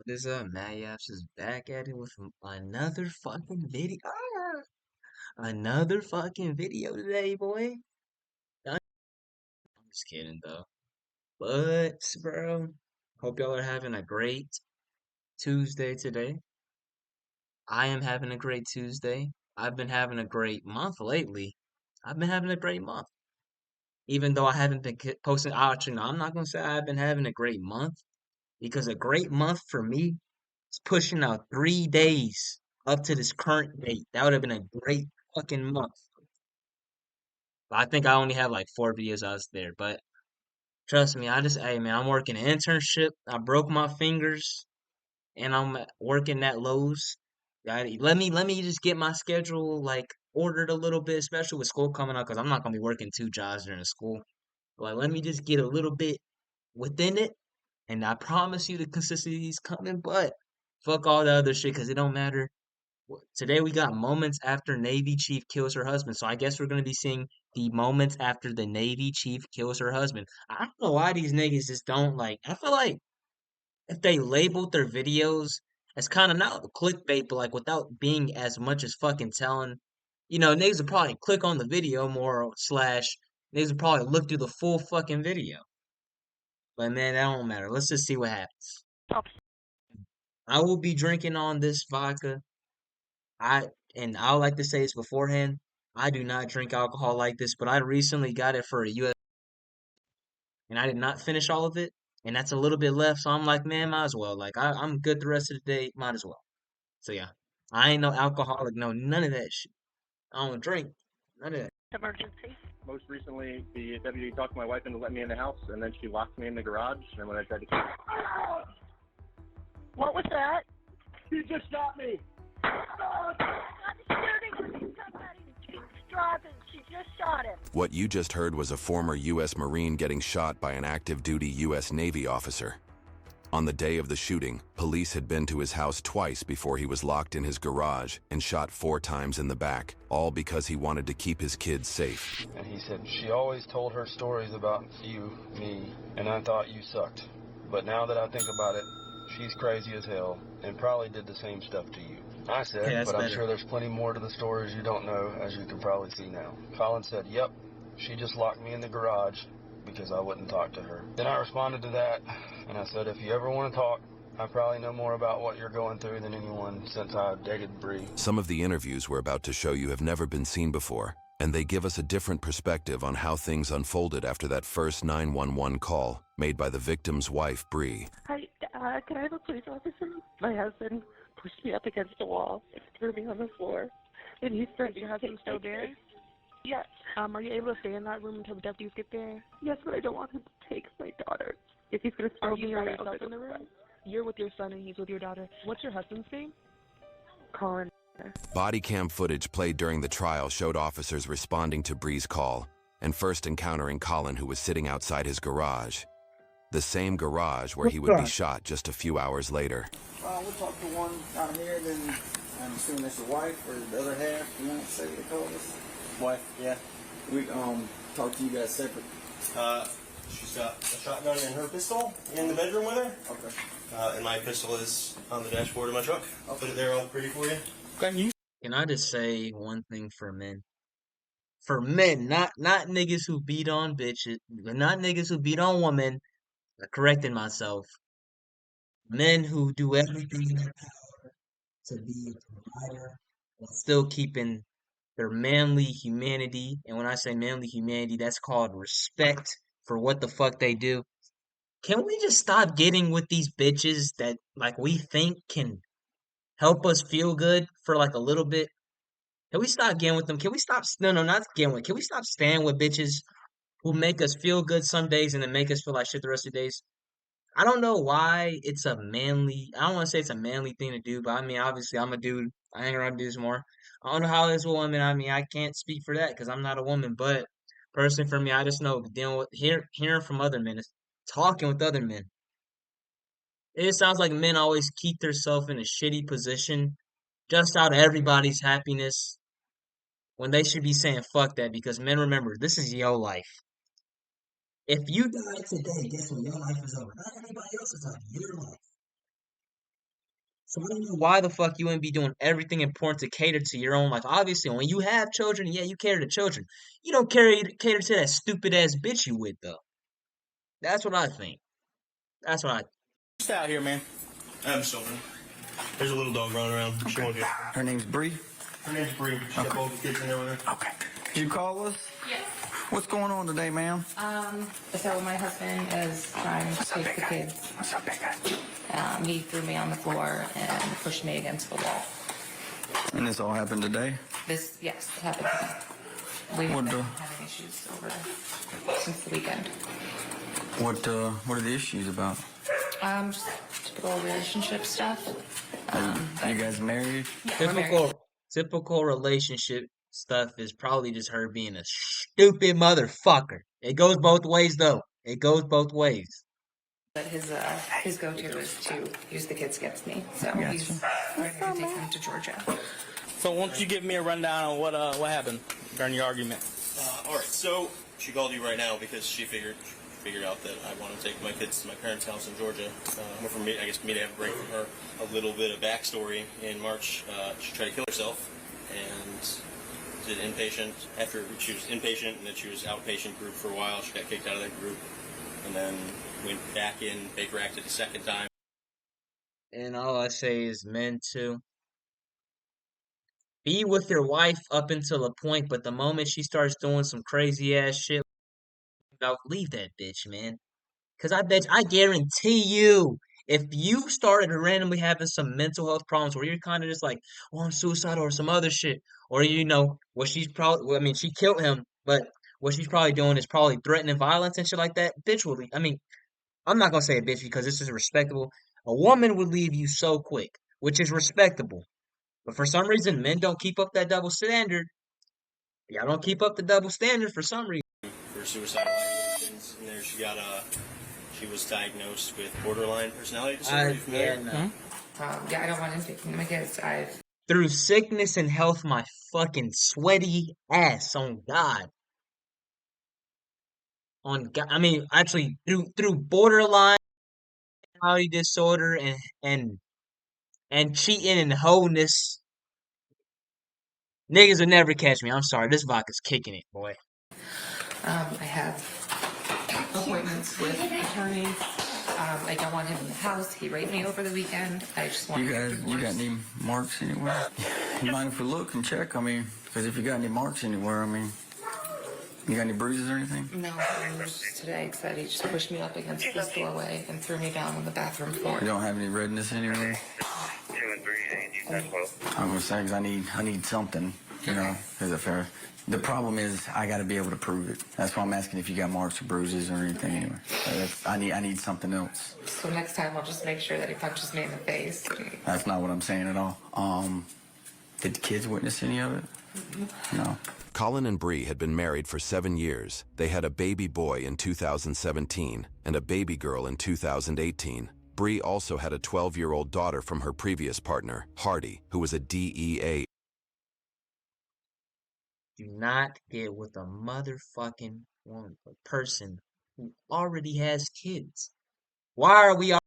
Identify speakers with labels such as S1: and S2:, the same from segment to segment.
S1: is up? Matt Yaps is back at it with another fucking video. Another fucking video today, boy. I'm just kidding though. But, bro, hope y'all are having a great Tuesday today. I am having a great Tuesday. I've been having a great month lately. I've been having a great month. Even though I haven't been posting, actually, no, I'm not gonna say I've been having a great month because a great month for me is pushing out 3 days up to this current date. That would have been a great fucking month. But I think I only have like 4 videos out there. But trust me, hey man, I'm working an internship. I broke my fingers and I'm working at Lowe's. Let me just get my schedule like ordered a little bit, especially with school coming up, because I'm not gonna be working two jobs during school. Like, let me just get a little bit within it, and I promise you the consistency is coming. But fuck all the other shit, because it don't matter. Today we got moments after Navy chief kills her husband. So I guess we're gonna be seeing the moments after the Navy chief kills her husband. I don't know why these niggas just don't like. I feel like if they labeled their videos as kind of not clickbait, but like without being as much as fucking telling, niggas would probably click on the video more slash niggas would probably look through the full fucking video. But man, that don't matter. Let's just see what happens. I will be drinking on this vodka. I would like to say this beforehand. I do not drink alcohol like this, but I recently got it for a US and I did not finish all of it. And that's a little bit left, so I'm like, man, might as well. Like I'm good the rest of the day, might as well. So yeah. I ain't no alcoholic, no none of that shit. I don't drink. None of that.
S2: Emergency. Most recently, the deputy talked my wife into letting me in the house, and then she locked me in the garage. And when I tried to,
S3: What was that?
S2: he just shot me.
S3: Oh, I'm shooting somebody. She's driving. She just shot him.
S4: What you just heard was a former U.S. Marine getting shot by an active-duty U.S. Navy officer. On the day of the shooting, police had been to his house twice before he was locked in his garage and shot 4 times in the back, all because he wanted to keep his kids safe.
S5: And he said, she always told her stories about you, me, and I thought you sucked. But now that I think about it, she's crazy as hell and probably did the same stuff to you. I
S1: Okay,
S5: said,
S1: that's
S5: but I'm
S1: better.
S5: sure there's plenty more to the stories you don't know, as you can probably see now. Colin said, yep, she just locked me in the garage because I wouldn't talk to her. Then I responded to that, and I said, if you ever want to talk, I probably know more about what you're going through than anyone since I've dated Bree.
S4: Some of the interviews we're about to show you have never been seen before, and they give us a different perspective on how things unfolded after that first 911 call made by the victim's wife, Bree.
S6: Hi, can I have a police officer? My husband pushed me up against the wall and threw me on the floor, and he's threatening
S3: Your husband's still there?
S6: Yes.
S3: Are you able to stay in that room until the deputies get there?
S6: Yes, but I don't want him to take my daughter. If he's going to throw
S3: Are you
S6: me
S3: by
S6: around,
S3: yourself in the room? You're with your son and he's with your daughter. What's your husband's name?
S6: Colin.
S4: Body cam footage played during the trial showed officers responding to Bree's call and first encountering Colin, who was sitting outside his garage. The same garage where he would be shot just a few hours later.
S7: We'll talk to one down here, then I'm assuming that's your wife or the other half. You want to say what they call this?
S2: Wife, yeah.
S7: We talk to you guys separate.
S8: She's got a shotgun and her pistol in the bedroom with her.
S7: Okay.
S8: And my pistol is on the dashboard of my truck. I'll put it there all pretty for you.
S1: Can I just say one thing for men? For men, not niggas who beat on bitches, not niggas who beat on women. I corrected myself. Men who do everything in their power to be a provider while still keeping their manly humanity. And when I say manly humanity, that's called respect for what the fuck they do. Can we just stop getting with these bitches that like we think can help us feel good for like a little bit? Can we stop getting with them? Can we stop? No, no, not getting with. Can we stop staying with bitches who make us feel good some days and then make us feel like shit the rest of the days? I don't know why it's a manly. I don't want to say it's a manly thing to do, but I mean, obviously, I'm a dude. I hang around dudes more. I don't know how it is with women. I mean, I can't speak for that because I'm not a woman. But personally, for me, I just know dealing with hearing from other men, talking with other men. It sounds like men always keep themselves in a shitty position just out of everybody's happiness when they should be saying fuck that because men remember this is your life. If you die today, guess what? Your life is over. Not everybody else's life, your life. So I don't know why the fuck you wouldn't be doing everything important to cater to your own life. Obviously, when you have children, yeah, you cater to children. You don't cater to that stupid ass bitch you with though. That's what I think. That's what I.
S8: Stay out here, man. I'm Sylvan. There's a little dog running around. She won't get.
S7: Her name's Bree.
S8: Her name's Bree. She's got both the kids in there with her.
S7: Okay. Did you call us?
S9: Yes.
S7: What's going on today, ma'am?
S9: So my husband is trying to take the kids.
S7: What's up, big guy?
S9: He threw me on the floor and pushed me against the wall.
S7: And this all happened today?
S9: Yes, it happened today. We've
S7: What
S9: been
S7: the-
S9: having issues over since the weekend.
S7: What are the issues about?
S9: Just typical relationship stuff.
S7: You guys married?
S9: We're married.
S1: Typical relationship stuff is probably just her being a stupid motherfucker. It goes both ways though. It goes both ways.
S9: But his go-to is to use the kids against me. So
S7: Gotcha.
S9: he's ready to take them to Georgia.
S10: So why don't you give me a rundown on what happened during your argument?
S8: All right. So she called you right now because she figured out that I want to take my kids to my parents' house in Georgia. More for me, I guess, for me to have a break from her. A little bit of backstory. In March, she tried to kill herself and did inpatient. After she was inpatient and then she was outpatient group for a while. She got kicked out of that group and then went back in Baker Acted a second time.
S1: And all I say is men too. Be with your wife up until a point, but the moment she starts doing some crazy ass shit, leave that bitch, man. Cause I guarantee you, if you started randomly having some mental health problems where you're kind of just like, oh, I'm suicidal or some other shit, or what she's probably, well, I mean, she killed him, but what she's probably doing is probably threatening violence and shit like that. Bitch will leave. I mean, I'm not gonna say a bitch because this is respectable. A woman would leave you so quick, which is respectable. But for some reason, men don't keep up that double standard. Y'all don't keep up the double standard for some reason.
S8: For suicidal ideations, and there she was diagnosed with borderline personality disorder. Are you familiar?
S1: No.
S9: I don't want him taking my kids.
S1: Through sickness and health, my fucking sweaty ass on God. On God, I mean, actually, through borderline personality disorder and cheating and wholeness, niggas will never catch me. I'm sorry, this vodka's kicking it, boy.
S9: I have appointments with attorneys. I don't want him in the house. He raped me over the weekend. I just want
S7: You
S9: him
S7: got any marks anywhere? You mind if we look and check? I mean, because if you got any marks anywhere, I mean, you got any bruises or anything?
S9: No, it was just today because he just pushed me up against this doorway and threw me down on the bathroom floor.
S7: You don't have any redness anywhere? I'm gonna say, because I need something, you know, is it fair? The problem is I got to be able to prove it. That's why I'm asking if you got marks or bruises or anything anyway. I need something else.
S9: So next time I'll just make sure that he punches me in the face.
S7: That's not what I'm saying at all. Did the kids witness any of it? No.
S4: Colin and Bree had been married for 7 years. They had a baby boy in 2017 and a baby girl in 2018. Bree also had a 12-year-old daughter from her previous partner, Hardy, who was a DEA.
S1: Do not get with a motherfucking woman, a person who already has kids. Why are we all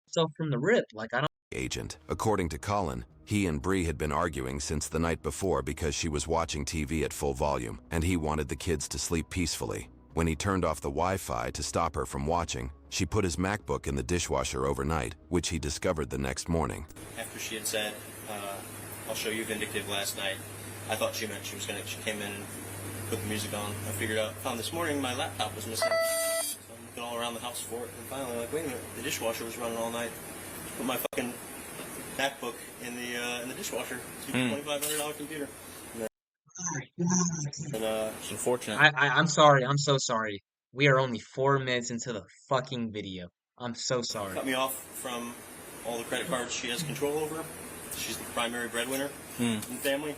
S1: so from the rip? Like, I don't.
S4: Agent. According to Colin, he and Bree had been arguing since the night before because she was watching TV at full volume, and he wanted the kids to sleep peacefully. When he turned off the Wi-Fi to stop her from watching, she put his MacBook in the dishwasher overnight, which he discovered the next morning.
S8: After she had said, I'll show you Vindictive last night, I thought she meant she came in and put the music on. I found this morning my laptop was missing. So I'm looking all around the house for it, and finally I'm like, wait a minute, the dishwasher was running all night. Put my fucking MacBook in the dishwasher. $2,500 computer.
S10: It's unfortunate.
S1: I'm sorry. I'm so sorry. We are only 4 minutes into the fucking video. I'm so sorry.
S8: Cut me off from all the credit cards she has control over. She's the primary breadwinner in the family.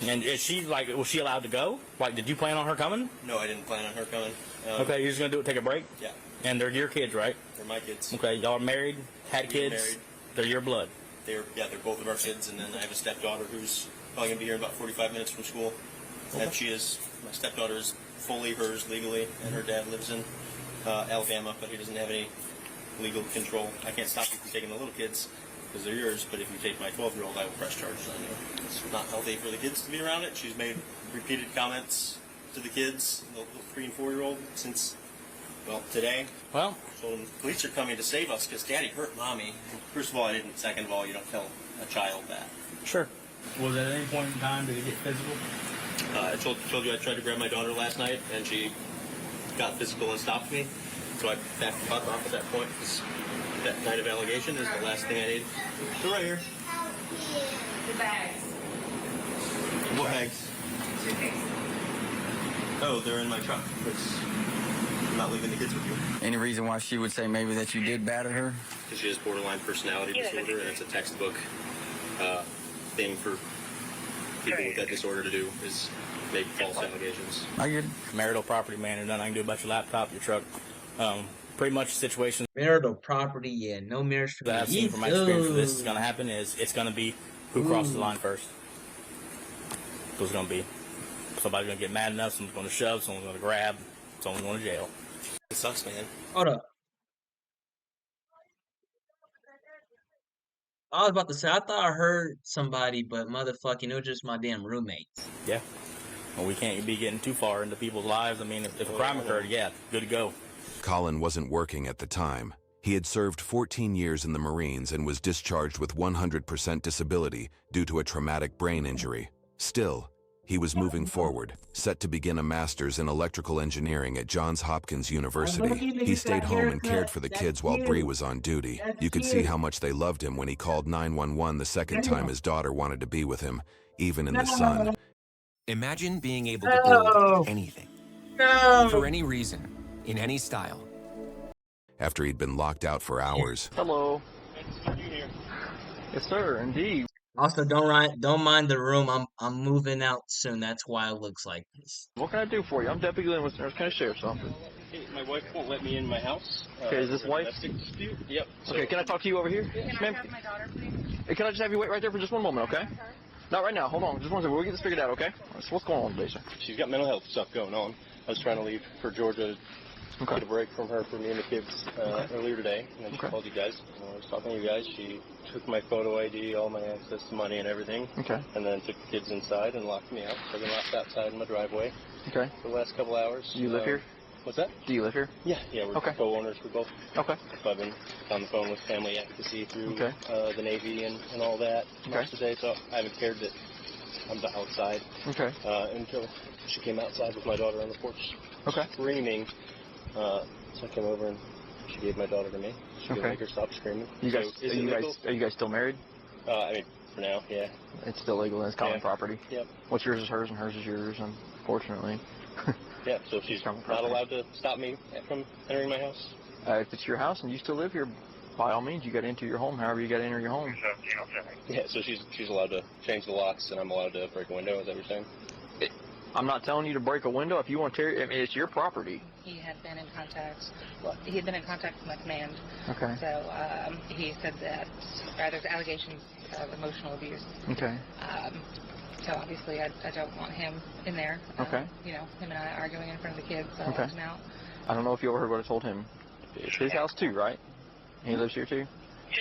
S10: And is she was she allowed to go? Like, did you plan on her coming?
S8: No, I didn't plan on her coming.
S10: Okay, you're just gonna take a break?
S8: Yeah.
S10: And they're your kids, right?
S8: They're my kids.
S10: Okay, y'all are married, had kids.
S8: Married.
S10: They're your blood.
S8: They're both of our kids, and then I have a stepdaughter who's probably gonna be here in about 45 minutes from school.
S10: Okay.
S8: And my stepdaughter is fully hers legally, and her dad lives in Alabama, but he doesn't have any legal control. I can't stop you from taking the little kids. because they're yours, but if you take my 12-year-old, I will press charges on you. It's not healthy for the kids to be around it. She's made repeated comments to the kids, the 3 and 4-year-old, since, well, today.
S10: Well,
S8: So the police are coming to save us because Daddy hurt Mommy. First of all, I didn't. Second of all, you don't tell a child that.
S10: sure. Was at any point in time did it get physical?
S8: I told you I tried to grab my daughter last night, and she got physical and stopped me. So I backed the fuck off at that point, because that kind of allegation is the last thing I need. They're right here.
S9: The bags.
S8: What bags? Oh, they're in my truck. I'm not leaving the kids with you.
S7: Any reason why she would say maybe that you did batter her?
S8: Because she has borderline personality disorder, and it's a textbook thing for people with that disorder to do, is make false allegations.
S7: I get
S10: Marital property, man. There's nothing I can do about your laptop, your truck. Pretty much situations
S1: Marital property, yeah, no marriage for
S10: that I've seen from my experience for this is going to happen is it's going to be who crosses the line first. So it's going to be somebody's going to get mad enough, someone's going to shove, someone's going to grab, someone's going to jail.
S8: It sucks, man.
S1: Hold up. I was about to say, I thought I heard somebody, but motherfucking, it was just my damn roommates.
S10: Yeah. Well, we can't be getting too far into people's lives. I mean, if a crime occurred, yeah, good to go.
S4: Colin wasn't working at the time. He had served 14 years in the Marines and was discharged with 100% disability due to a traumatic brain injury. Still, he was moving forward, set to begin a master's in electrical engineering at Johns Hopkins University. He stayed home and cared for the kids while Bree was on duty. You could see how much they loved him when he called 911 the second time his daughter wanted to be with him, even in the sun.
S11: Imagine being able to build anything, for any reason, in any style.
S4: After he'd been locked out for hours,
S5: Hello. Yes, sir, indeed.
S1: Also, don't mind the room. I'm moving out soon. That's why it looks like this.
S5: What can I do for you? I'm Deputy Glenn with Nurse County Sheriff's Office.
S8: Hey, my wife won't let me in my house.
S5: Okay, is this wife?
S8: Domestic dispute? Yep.
S5: Okay, can I talk to you over here? Ma'am?
S9: my daughter, please?
S5: Hey, can I just have you wait right there for just one moment, okay? Not right now. Hold on. Just one second. We'll get this figured out, okay? So what's going on today, sir?
S8: She's got mental health stuff going on. I was trying to leave for Georgia to
S5: Okay.
S8: get a break from her for me and the kids earlier today, and then she called you guys. I was talking to you guys. She took my photo ID, all my access to money and everything,
S5: Okay.
S8: and then took the kids inside and locked me out. So I've been locked outside in my driveway
S5: Okay.
S8: for the last couple hours.
S5: Do you live here?
S8: What's that?
S5: Do you live here?
S8: Yeah, we're
S5: Okay.
S8: co-owners. We're both.
S5: Okay.
S8: So I've been on the phone with family advocacy through
S5: Okay.
S8: the Navy and all that
S5: Okay.
S8: most of the day, so I haven't cared that I'm outside
S5: Okay.
S8: until she came outside with my daughter on the porch
S5: Okay.
S8: screaming. So I came over and she gave my daughter to me. She
S5: Okay.
S8: didn't make her stop screaming.
S5: You guys,
S8: So is it legal?
S5: are you guys still married?
S8: I mean, for now, yeah.
S5: It's still legal and it's common
S8: Yeah.
S5: property.
S8: Yep.
S5: What's yours is hers and hers is yours, unfortunately.
S8: Yeah, so she's
S5: Common
S8: not
S5: property.
S8: allowed to stop me from entering my house?
S5: If it's your house and you still live here, by all means, you got to enter your home however you got to enter your home.
S8: Yeah, so she's allowed to change the locks and I'm allowed to break a window, is that what you're saying?
S5: I'm not telling you to break a window. If you want to tear it, I mean, it's your property.
S9: He had been in contact. Well, he had been in contact with my command.
S5: Okay.
S9: So he said that there's allegations of emotional abuse.
S5: Okay.
S9: So obviously I don't want him in there.
S5: Okay.
S9: You know, him and I arguing in front of the kids. So
S5: Okay.
S9: I locked him out.
S5: I don't know if you overheard what I told him. It's his house too, right? He lives here too?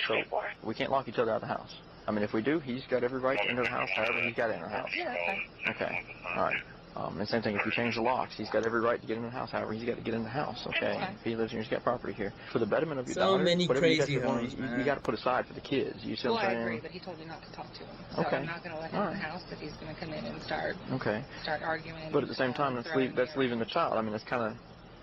S5: So we can't lock each other out of the house. I mean, if we do, he's got every right to enter the house however he's got to enter the house.
S9: Yeah, that's fine.
S5: Okay. All right. And same thing, if you change the locks, he's got every right to get in the house however he's got to get in the house, okay?
S9: Okay.
S5: If he lives here, he's got property here. For the betterment of your
S1: So
S5: daughter,
S1: many
S5: whatever you got
S1: crazy
S5: to want,
S1: homes,
S5: you
S1: man.
S5: got to put aside for the kids. You see
S9: Well,
S5: what
S9: I
S5: I'm saying?
S9: agree, but he told me not to talk to him. So
S5: Okay.
S9: I'm not going to let him
S5: All
S9: in the
S5: right.
S9: house if he's going to come in and start
S5: Okay.
S9: arguing.
S5: But at the same time,
S9: throwing
S5: that's
S9: me
S5: leaving the child. I mean, that's kind of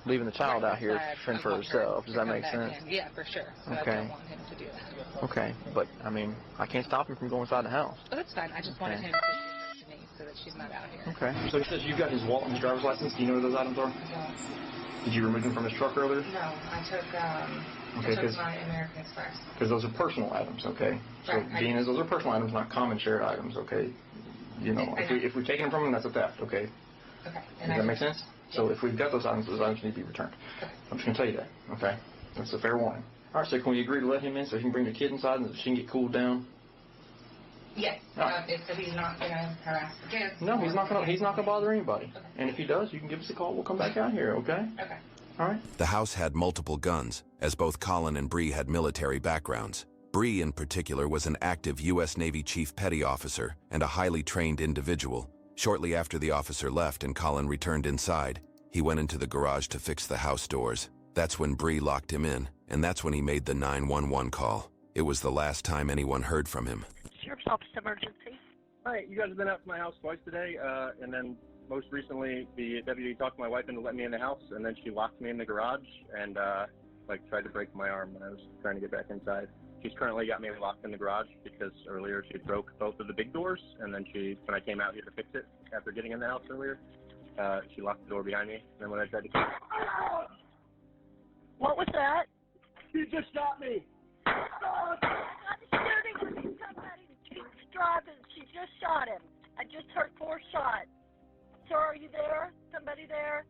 S5: leaving the child out here
S9: outside,
S5: fend for
S9: I want her
S5: herself. Does
S9: to
S5: that
S9: come
S5: make
S9: back
S5: sense?
S9: in. Yeah, for sure. So I
S5: Okay.
S9: don't want him to do that.
S5: Okay. But, I mean, I can't stop him from going inside the house.
S9: But that's fine. I just wanted
S5: Okay.
S9: him to give that to me so that she's not out here.
S5: Okay. So he says you've got his wallet and his driver's license. Do you know where those items are? Did you remove them from his truck earlier?
S9: No, I took
S5: Okay, 'cause-
S9: my American Express.
S5: Because those are personal items, okay? So
S9: Right, I-
S5: being as those are personal items, not common shared items, okay? You know,
S9: I know.
S5: if we've taken them from him, that's a theft, okay?
S9: Okay.
S5: Does that make sense? So if we've got those items need to be returned. I'm just going to tell you that, okay? That's a fair warning. All right, so can we agree to let him in so he can bring the kid inside and so she can get cooled down?
S9: Yes.
S5: All right.
S9: So he's not going to harass the kids.
S5: No, he's not gonna bother anybody. And if he does, you can give us a call. We'll come back out here, okay?
S9: Okay.
S5: All right.
S4: the house had multiple guns, as both Colin and Bree had military backgrounds. Bree, in particular, was an active U.S. Navy Chief Petty Officer and a highly trained individual. Shortly after the officer left and Colin returned inside, he went into the garage to fix the house doors. That's when Bree locked him in, and that's when he made the 911 call. It was the last time anyone heard from him.
S3: Sheriff's Office emergency.
S2: Hi, you guys have been out to my house twice today, and then most recently the deputy talked my wife into letting me in the house, and then she locked me in the garage and tried to break my arm when I was trying to get back inside. She's currently got me locked in the garage because earlier she broke both of the big doors, and then when I came out here to fix it after getting in the house earlier, she locked the door behind me. And then when I tried to come
S3: What was that?
S2: she just shot me.
S3: Oh, got a shooting on somebody. She's driving. She just shot him. I just heard 4 shots. Sir, are you there? Somebody there?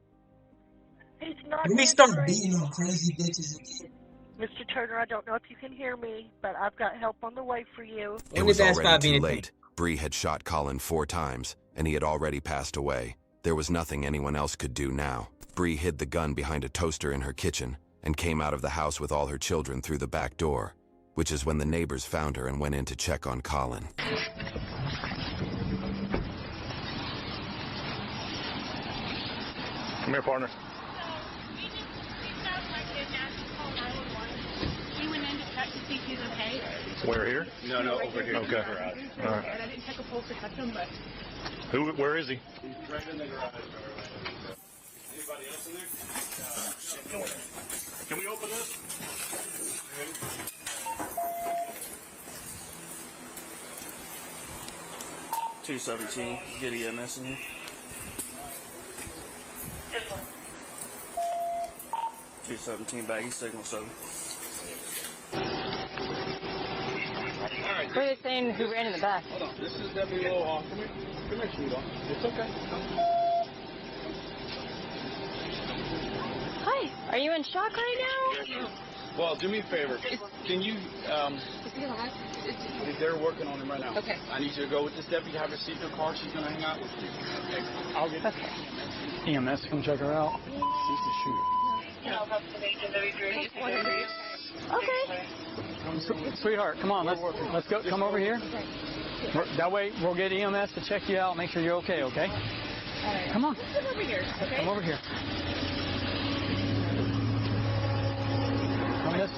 S3: He's not.
S1: Let me start beating on crazy bitches again.
S3: Mr. Turner, I don't know if you can hear me, but I've got help on the way for you.
S4: It was already too late. Bree had shot Colin 4 times, and he had already passed away. There was nothing anyone else could do now. Bree hid the gun behind a toaster in her kitchen and came out of the house with all her children through the back door, which is when the neighbors found her and went in to check on Colin.
S2: Come here, partner.
S12: We went in to check to see if he's okay.
S2: Where, here? No, over here. Okay. All right.
S12: I didn't check a pulse to touch him, but...
S2: Where is he?
S8: He's right in the garage. Anybody else in there?
S2: Can we open this?
S13: 217, get EMS in here.
S12: This one.
S13: 217, baggy signal 7.
S12: What are they saying who ran in the back?
S5: Hold on, this is Deputy Lowe. Come here, sweetheart. It's okay.
S12: Hi, are you in shock right now?
S5: Well, do me a favor. Can you,
S12: Is he alive?
S5: they're working on him right now.
S12: Okay.
S5: I need you to go with this deputy, have her seat in her car. She's going to hang out with you. Okay.
S14: I'll get EMS to come check her out. She's the shooter.
S12: Okay.
S14: Sweetheart, come on, let's go. Come over here. That way we'll get EMS to check you out, make sure you're okay, okay?
S12: All right.
S14: Come on.
S12: Just come over here, okay?
S14: Come over here. Come this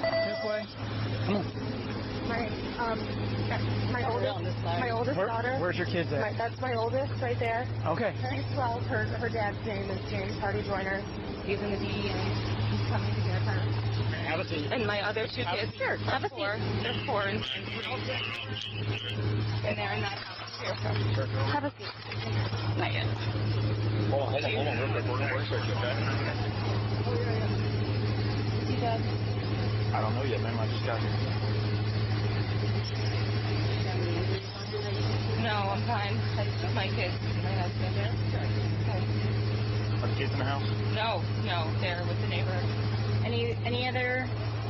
S14: way. Come on.
S12: My oldest daughter.
S14: Where's your kids at?
S12: That's my oldest right there.
S14: Okay.
S12: She's 12. Her dad's name is James Hardy Joyner. He's in the DEA. He's coming to get her.
S14: Have a seat.
S12: And my other 2 kids. Sure. Have a seat. They're 4 and 3. And they're in that house here. So have a seat. Not yet.
S2: Hold on. Real quick. We're search, okay?
S12: Is he dead?
S14: I don't know yet, ma'am. I just got here.
S12: No, I'm fine. I just took my kids and my husband. Okay.
S14: Are the kids in the house?
S12: No, they're with the neighbor. Any other?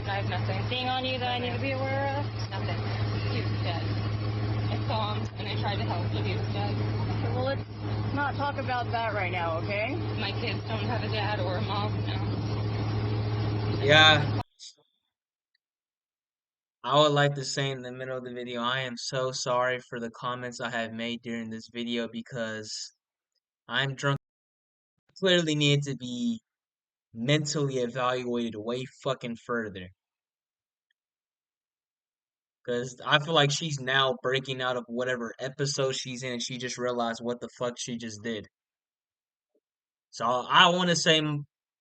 S12: I have nothing. Thing on you that I need to be aware of? Nothing. He was dead. I saw him and I tried to help, but he was dead. Okay, well, let's not talk about that right now, okay? My kids don't have a dad or a mom now.
S1: Yeah. I would like to say in the middle of the video, I am so sorry for the comments I have made during this video because I'm drunk. Clearly need to be mentally evaluated way fucking further. Because I feel like she's now breaking out of whatever episode she's in and she just realized what the fuck she just did. So I want to say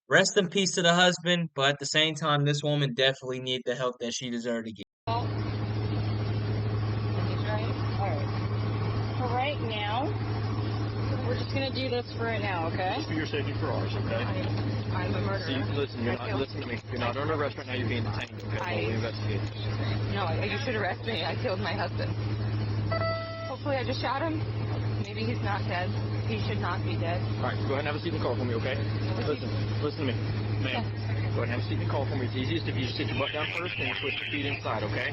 S1: rest in peace to the husband, but at the same time, this woman definitely needed the help that she deserved to get.
S12: Well, he's right. All right. For right now, we're just going to do this for right now, okay?
S2: For your safety, for ours, okay?
S12: I'm a murderer.
S2: See, listen to me. You're not under arrest right now. You're being detained, okay? We'll investigate.
S12: No, you should arrest me. I killed my husband. Hopefully I just shot him. Maybe he's not dead. He should not be dead.
S2: All right, go ahead and have a seat in the car for me, okay? Listen to me. Ma'am, go ahead and have a seat in the car for me. It's easiest if you just sit your butt down first and you switch your feet inside, okay?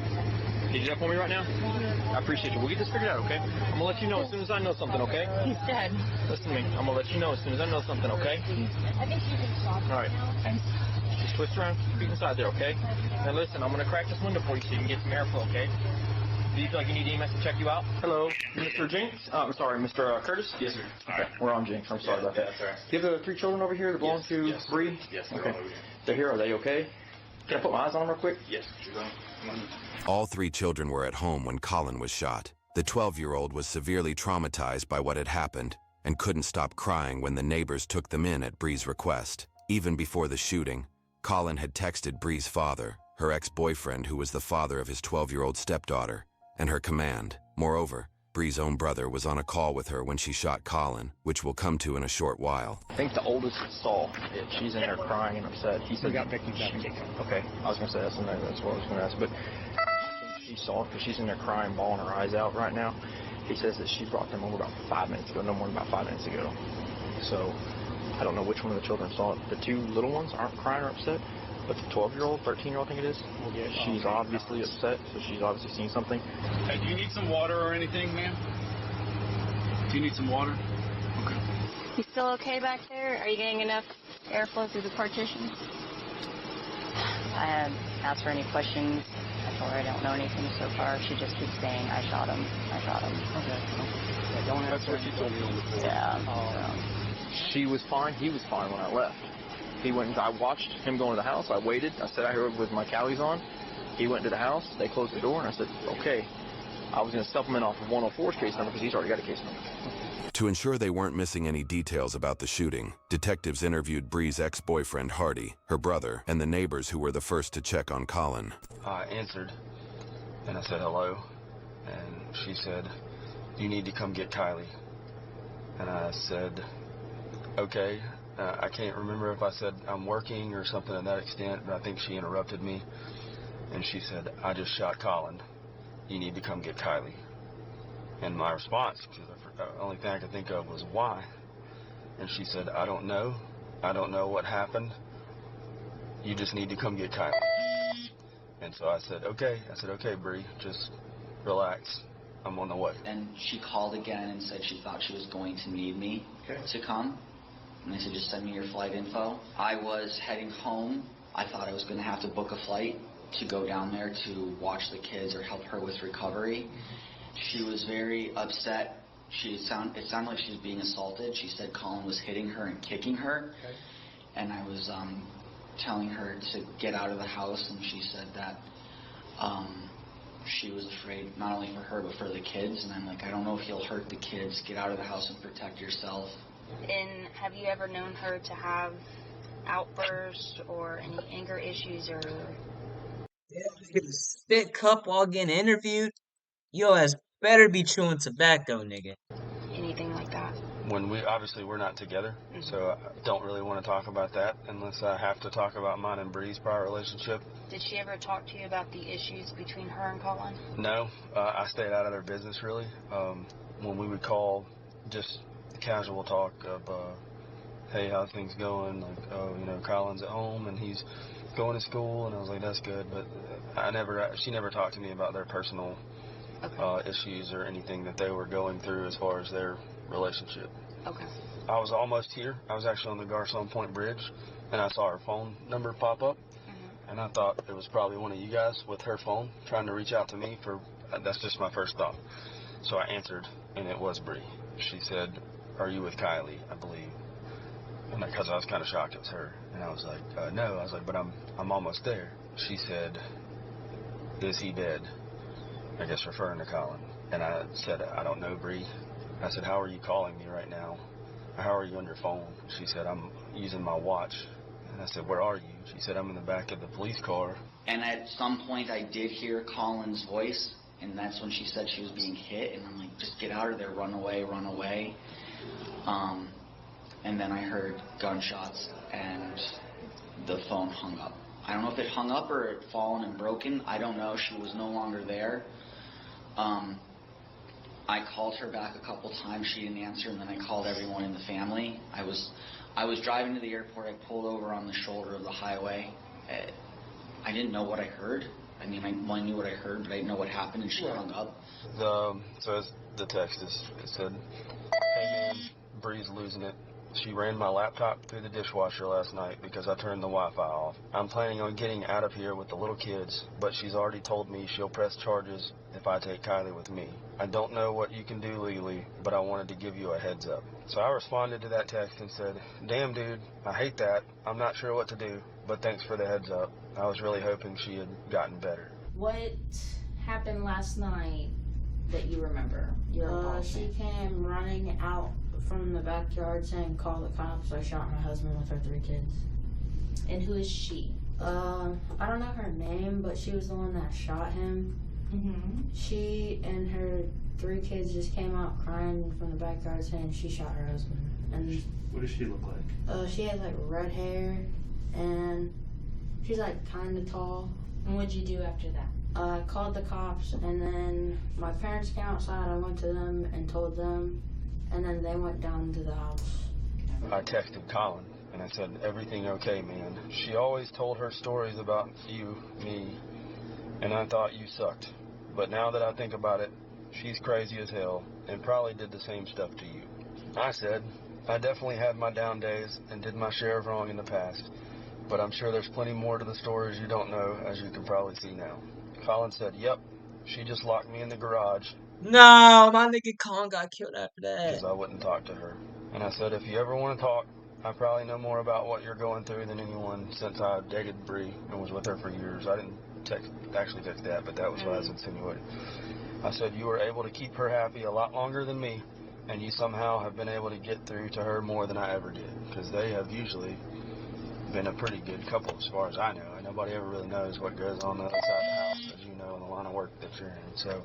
S2: Can you do that for me right now? I appreciate you. We'll get this figured out, okay? I'm going to let you know as soon as I know something, okay?
S12: He's dead.
S2: Listen to me. I'm going to let you know as soon as I know something, okay?
S12: I think you can stop.
S2: All right.
S15: Just twist around, feet inside there, okay? Now listen, I'm going to crack this window for you so you can get some airflow, okay? Do you feel like you need EMS to check you out? Hello, Mr. Jinx? I'm sorry, Mr. Curtis? Yes, sir. Okay, we're on Jinx. I'm sorry about that.
S16: That's all right.
S15: Do you have the 3 children over here that belong to Bree?
S16: Yes,
S15: okay. They're here. Are they okay? Can I put my eyes on them real quick?
S16: Yes.
S4: All 3 children were at home when Colin was shot. The 12-year-old was severely traumatized by what had happened and couldn't stop crying when the neighbors took them in at Bree's request. Even before the shooting, Colin had texted Bree's father, her ex-boyfriend who was the father of his 12-year-old stepdaughter, and her command. Moreover, Bree's own brother was on a call with her when she shot Colin, which we'll come to in a short while.
S15: I think the oldest saw it. She's in there crying and upset. He said,
S16: We got victims out here.
S15: Okay, I was going to say that's what I was going to ask, but I think she saw it because she's in there crying, bawling her eyes out right now. He says that she brought them over about 5 minutes ago, no more than about 5 minutes ago. So I don't know which one of the children saw it. The 2 little ones aren't crying or upset, but the 12-year-old, 13-year-old, I think it is, she's obviously upset, so she's obviously seen something.
S16: Hey, do you need some water or anything, ma'am? Do you need some water? Okay.
S12: You still okay back there? Are you getting enough airflow through the partition? I haven't asked her any questions. I told her I don't know anything so far. She just keeps saying, I shot him. I shot him. Okay. Yeah, don't
S16: That's what she told me on the phone.
S12: Yeah.
S15: She was fine. He was fine when I left. He went and I watched him go into the house. I waited. I said I heard with my callies on. He went to the house. They closed the door, and I said, okay. I was going to supplement off of 104's case number because he's already got a case number.
S4: To ensure they weren't missing any details about the shooting, detectives interviewed Bree's ex-boyfriend Hardy, her brother, and the neighbors who were the first to check on Colin.
S5: I answered, and I said hello, and she said, you need to come get Kylie. And I said, okay. I can't remember if I said I'm working or something to that extent, but I think she interrupted me, and she said, I just shot Colin. You need to come get Kylie. And my response, because the only thing I could think of was why. And she said, I don't know. I don't know what happened. You just need to come get Kylie. And so I said, okay. I said, okay, Bree, just relax. I'm on the way.
S17: And she called again and said she thought she was going to need me to come. And I said, just send me your flight info. I was heading home. I thought I was going to have to book a flight to go down there to watch the kids or help her with recovery. She was very upset. It sounded like she was being assaulted. She said Colin was hitting her and kicking her. Okay. And I was telling her to get out of the house, and she said that she was afraid not only for her but for the kids. And I'm like, I don't know if you'll hurt the kids. Get out of the house and protect yourself.
S12: And have you ever known her to have outbursts or any anger issues or...
S1: Get a spit cup while getting interviewed? Yo ass better be chewing tobacco, nigga.
S12: Anything like that?
S5: When we're not together, so I don't really want to talk about that unless I have to talk about mine and Bree's prior relationship.
S12: Did she ever talk to you about the issues between her and Colin?
S5: No, I stayed out of their business really. When we would call, just casual talk of, hey, how's things going? Like, oh, Colin's at home and he's going to school, and I was like, that's good, but she never talked to me about their personal issues or anything that they were going through as far as their relationship.
S12: Okay.
S5: I was almost here. I was actually on the Garcon Point Bridge, and I saw her phone number pop up, and I thought it was probably one of you guys with her phone trying to reach out to me that's just my first thought. So I answered, and it was Bree. She said, are you with Kylie, I believe? And because I was kind of shocked it was her. And I was like, no. I was like, but I'm almost there. She said, is he dead? I guess referring to Colin. And I said, I don't know, Bree. I said, how are you calling me right now? How are you on your phone? She said, I'm using my watch. And I said, where are you? She said, I'm in the back of the police car.
S17: And at some point I did hear Colin's voice, and that's when she said she was being hit. And I'm like, just get out of there, run away, run away. And then I heard gunshots, and the phone hung up. I don't know if it hung up or it fallen and broken. I don't know. She was no longer there. I called her back a couple times. She didn't answer, and then I called everyone in the family. I was driving to the airport. I pulled over on the shoulder of the highway. I didn't know what I heard. I mean, I knew what I heard, but I didn't know what happened, and she hung up.
S5: So as the text it said, hey man, Bree's losing it. She ran my laptop through the dishwasher last night because I turned the Wi-Fi off. I'm planning on getting out of here with the little kids, but she's already told me she'll press charges if I take Kylie with me. I don't know what you can do legally, but I wanted to give you a heads up. So I responded to that text and said, damn dude, I hate that. I'm not sure what to do, but thanks for the heads up. I was really hoping she had gotten better.
S18: What happened last night that you remember? She came running out from the backyard saying, call the cops. I shot my husband with our 3 kids.
S9: And who is she?
S18: I don't know her name, but she was the one that shot him. She and her 3 kids just came out crying from the backyard saying she shot her husband. And
S13: what does she look like?
S18: she had like red hair, and she's like kind of tall.
S9: And what'd you do after that?
S18: I called the cops, and then my parents came outside. I went to them and told them, and then they went down to the house.
S5: I texted Colin, and I said, everything okay, man? She always told her stories about you, me, and I thought you sucked. But now that I think about it, she's crazy as hell and probably did the same stuff to you. I said, I definitely had my down days and did my share of wrong in the past, but I'm sure there's plenty more to the stories you don't know, as you can probably see now. Colin said, yep, she just locked me in the garage.
S1: No, my nigga Colin got killed after that.
S5: Because I wouldn't talk to her. And I said, if you ever want to talk, I probably know more about what you're going through than anyone since I dated Bree and was with her for years. I didn't actually text that, but that was what I was insinuating. I said, you were able to keep her happy a lot longer than me, and you somehow have been able to get through to her more than I ever did. Because they have usually been a pretty good couple as far as I know. And nobody ever really knows what goes on the other side of the house, as you know, in the line of work that you're in. So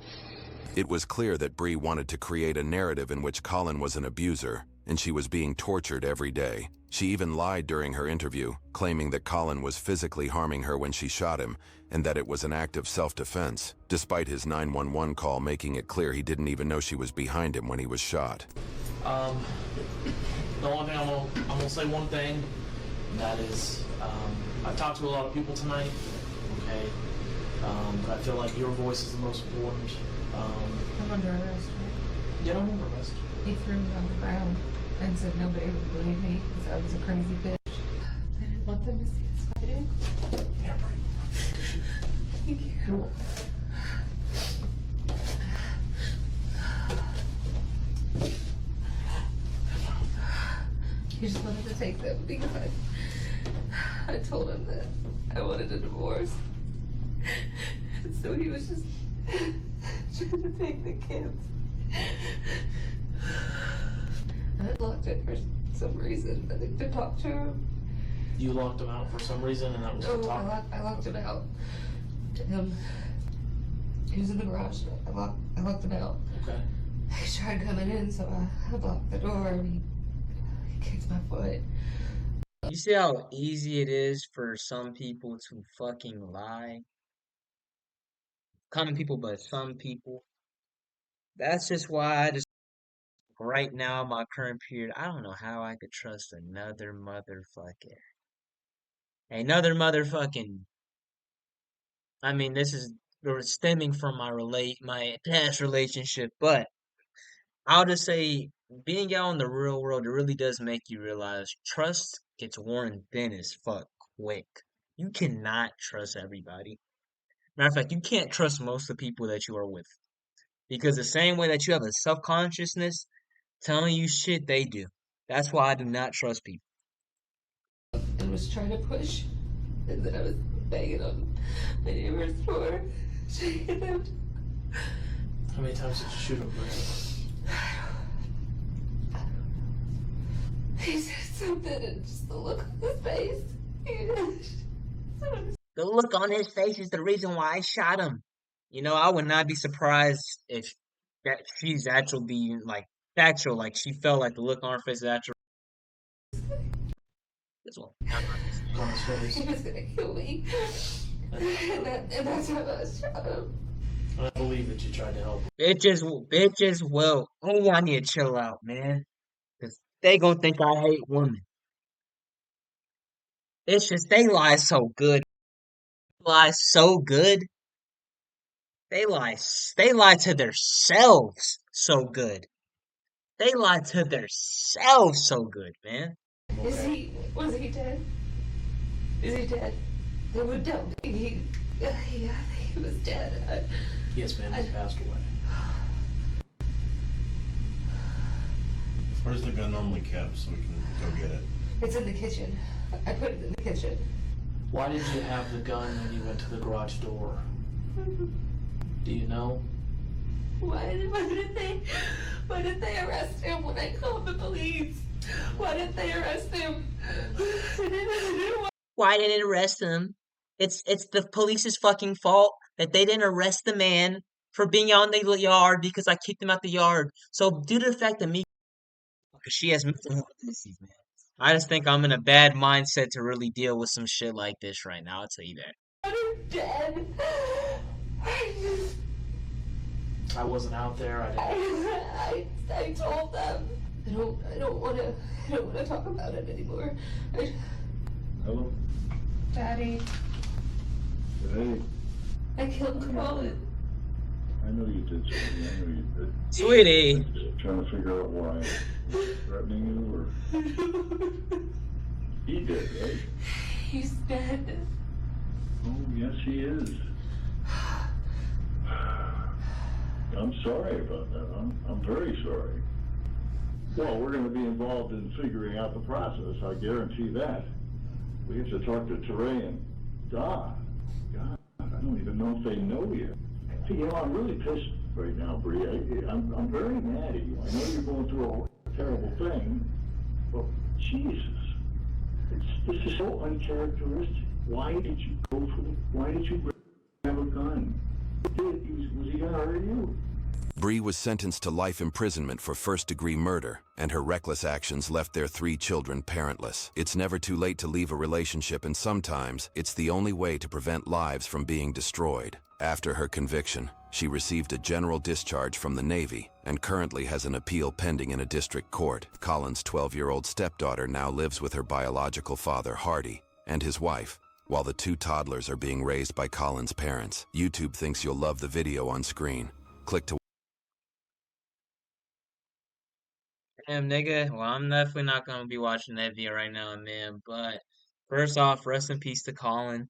S4: It was clear that Bree wanted to create a narrative in which Colin was an abuser, and she was being tortured every day. She even lied during her interview, claiming that Colin was physically harming her when she shot him, and that it was an act of self-defense, despite his 911 call making it clear he didn't even know she was behind him when he was shot.
S19: The only thing I'm gonna say one thing, and that is, I've talked to a lot of people tonight, okay, but I feel like your voice is the most important.
S9: I'm under arrest.
S19: Yeah, I'm under arrest.
S9: He threw me on the ground and said nobody would believe me because I was a crazy bitch. I didn't want them to see us fighting.
S19: Yeah,
S9: Thank you. He just wanted to take them because I told him that I wanted a divorce. And so he was just trying to take the kids. I locked it for some reason, I think to talk to him.
S19: You locked him out for some reason, and that was for talk?
S9: I locked him out. He was in the garage. I locked him out.
S19: Okay.
S9: He tried coming in, so I blocked the door and he kicked my foot.
S1: You see how easy it is for some people to fucking lie? Common people, but some people. That's just why I just, right now, my current period, I don't know how I could trust another motherfucker. Another motherfucking. I mean, this is stemming from my past relationship, but I'll just say, being out in the real world, it really does make you realize trust gets worn thin as fuck quick. You cannot trust everybody. Matter of fact, you can't trust most of the people that you are with. Because the same way that you have a self-consciousness telling you shit, they do. That's why I do not trust people.
S9: And was trying to push, and then I was banging on my neighbor's door.
S19: How many times did you shoot him, Brandon?
S9: He said something, and just the look on his face.
S1: The look on his face is the reason why I shot him. You know, I would not be surprised if that she's actually being like factual, like she felt like the look on her face is actual. This one.
S19: On his face.
S9: He was gonna kill me. And that's how I shot him.
S19: I believe that you tried to help him.
S1: Bitches will. Oh, y'all need to chill out, man. Because they gonna think I hate women. It's just, they lie so good. Lie so good. They lie to themselves so good. They lied to themselves so good, man.
S9: Was he dead? Is he dead? They would tell me I think he was dead.
S19: Yes, ma'am, he passed away.
S20: Where's the gun normally kept so we can go get it?
S9: It's in the kitchen. I put it in the kitchen.
S19: Why did you have the gun when you went to the garage door? Do you know?
S9: Why did they arrest him when I called the police? Why didn't they arrest him?
S1: Why didn't it arrest him? It's the police's fucking fault that they didn't arrest the man for being out in the yard because I kicked him out the yard. So due to the fact that she has mental health issues, man. I just think I'm in a bad mindset to really deal with some shit like this right now. I'll tell you that.
S9: I'm dead.
S19: I wasn't out there.
S9: I told them. I don't want to talk about it anymore.
S20: Hello?
S9: Daddy.
S20: Hey,
S9: I killed Colin.
S20: I know you did, Sweetie. I know you did.
S1: Sweetie.
S20: I'm just trying to figure out why. Was he threatening you or? He did, right?
S9: He's dead.
S20: Oh, yes, he is. I'm sorry about that. I'm very sorry. Well, we're going to be involved in figuring out the process. I guarantee that. We have to talk to Teray and God, I don't even know if they know yet. See, I'm really pissed right now, Bree. I'm very mad at you. I know you're going through a terrible thing, but Jesus, this is so uncharacteristic. Why did you why did you have a gun? Was he going to hurt you?
S4: Bree was sentenced to life imprisonment for first-degree murder, and her reckless actions left their 3 children parentless. It's never too late to leave a relationship, and sometimes it's the only way to prevent lives from being destroyed. After her conviction, she received a general discharge from the Navy and currently has an appeal pending in a district court. Colin's 12-year-old stepdaughter now lives with her biological father, Hardy, and his wife, while the 2 toddlers are being raised by Colin's parents. YouTube thinks you'll love the video on screen. Click to
S1: Damn, nigga. Well, I'm definitely not gonna be watching that video right now, man. But first off, rest in peace to Colin.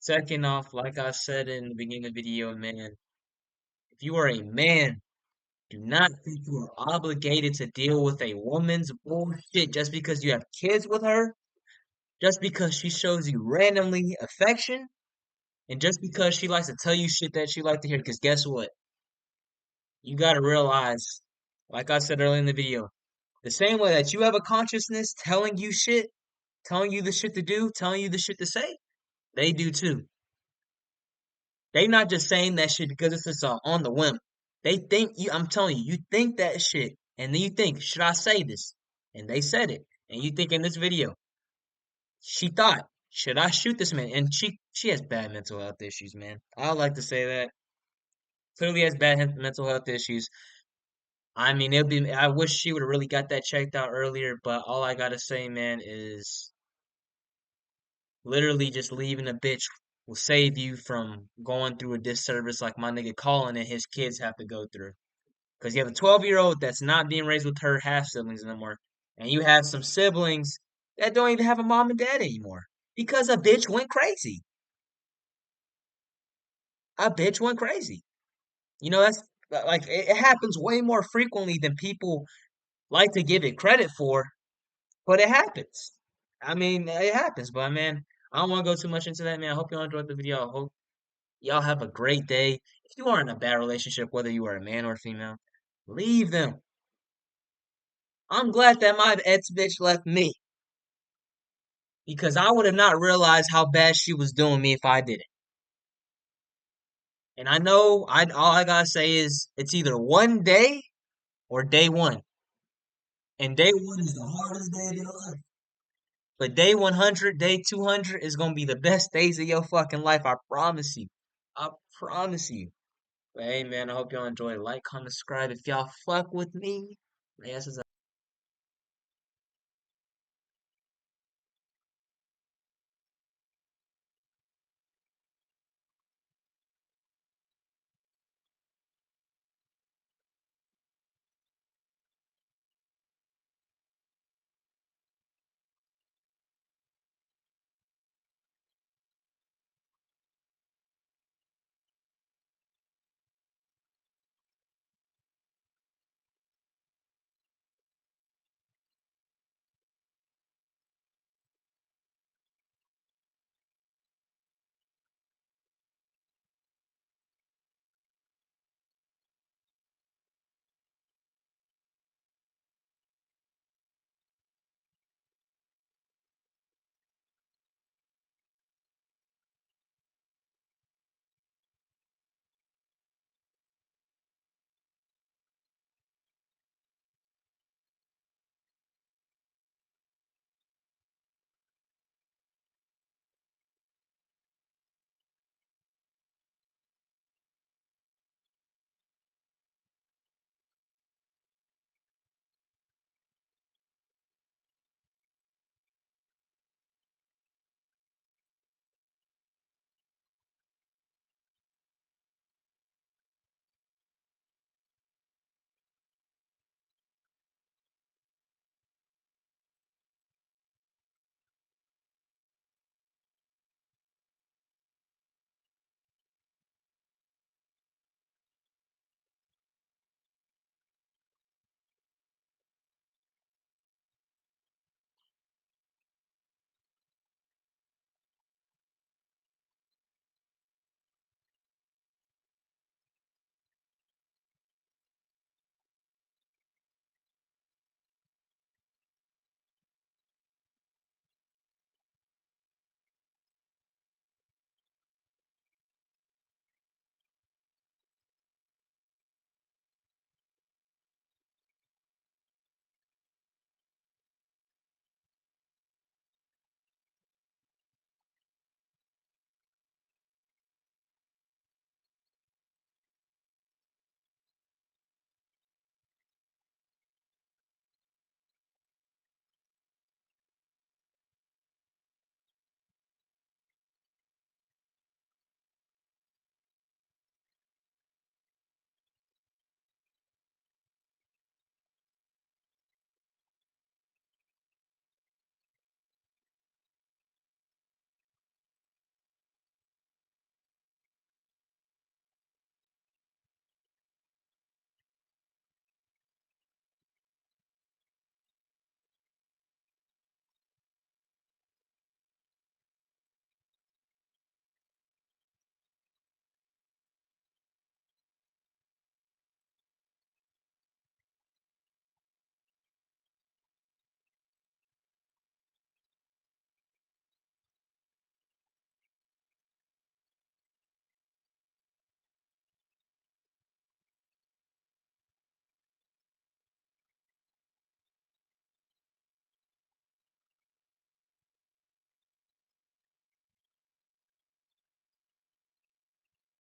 S1: Second off, like I said in the beginning of the video, man, if you are a man, do not think you are obligated to deal with a woman's bullshit just because you have kids with her, just because she shows you randomly affection, and just because she likes to tell you shit that she likes to hear. Because guess what? You gotta realize, like I said earlier in the video, the same way that you have a consciousness telling you shit, telling you the shit to do, telling you the shit to say, they do too. They not just saying that shit because it's just on the whim. They think you, I'm telling you, you think that shit, and then you think, should I say this? And they said it. And you think in this video, she thought, should I shoot this man? And she has bad mental health issues, man. I would like to say that. Clearly has bad mental health issues. I mean, I wish she would have really got that checked out earlier, but all I gotta say, man, is literally just leaving a bitch will save you from going through a disservice like my nigga Colin and his kids have to go through. Because you have a 12-year-old that's not being raised with her half siblings anymore, and you have some siblings that don't even have a mom and dad anymore because a bitch went crazy. A bitch went crazy. You know, that's like it happens way more frequently than people like to give it credit for, but it happens. I mean, it happens, but man, I don't want to go too much into that, man. I hope y'all enjoyed the video. I hope y'all have a great day. If you are in a bad relationship, whether you are a man or a female, leave them. I'm glad that my ex bitch left me because I would have not realized how bad she was doing me if I didn't. And I know all I gotta say is it's either one day or day one. And day one is the hardest day of your life. But day 100, day 200 is going to be the best days of your fucking life. I promise you. I promise you. But hey, man, I hope y'all enjoy. Like, comment, subscribe. If y'all fuck with me, my ass is